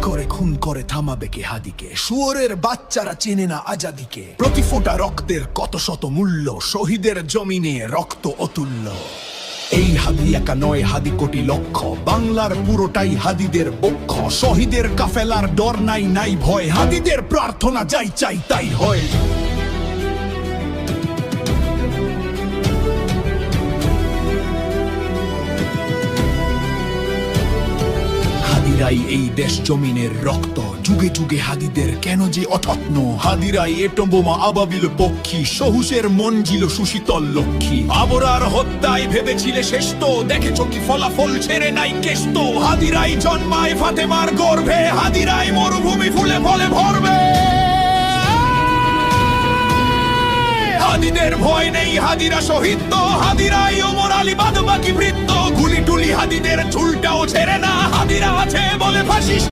করে খুন করে থামাবে কে হাদিকে? শুয়োরের বাচ্চারা চেনে না আজাদিকে। প্রতি ফোঁটা রক্তের কত শত মূল্য, শহীদের জমিনে রক্ত অতুল্য। এই হাদি একা নয়, হাদি কোটি লক্ষ, বাংলার পুরোটাই হাদিদের পক্ষ। শহীদের কাফেলার ডর নাই, নাই ভয়, হাদিদের প্রার্থনা যাই চাই তাই হয়। হাদিরাই এই দেশ জমিনের রক্ত, যুগে যুগে হাদিদের কেন যে অথত্ন। হাদিরাই এটম বোমা আবাবিল পক্ষী, সহুসের মঞ্জিল সুশীতল লক্ষ্মী। আবরার হত্যায় ভেবেছিলে শেষ তো, দেখেছ কি ফলাফল ছেড়ে নাই কেষ্ট। হাদিরাই জন্মায় ফাতেমার গর্ভে, হাদিরাই মরুভূমি ফুলে ফলে ভরবে। হাদিদের ভয় নেই, হাদিরা শহীদ তো, হাদিরাই ওমর আলী বাদ বাকি বৃত্ত। গুলি টুলি হাদিদের চুলটাও ছেড়ে না, হাদিরা আছে বলে ফাঁসিস।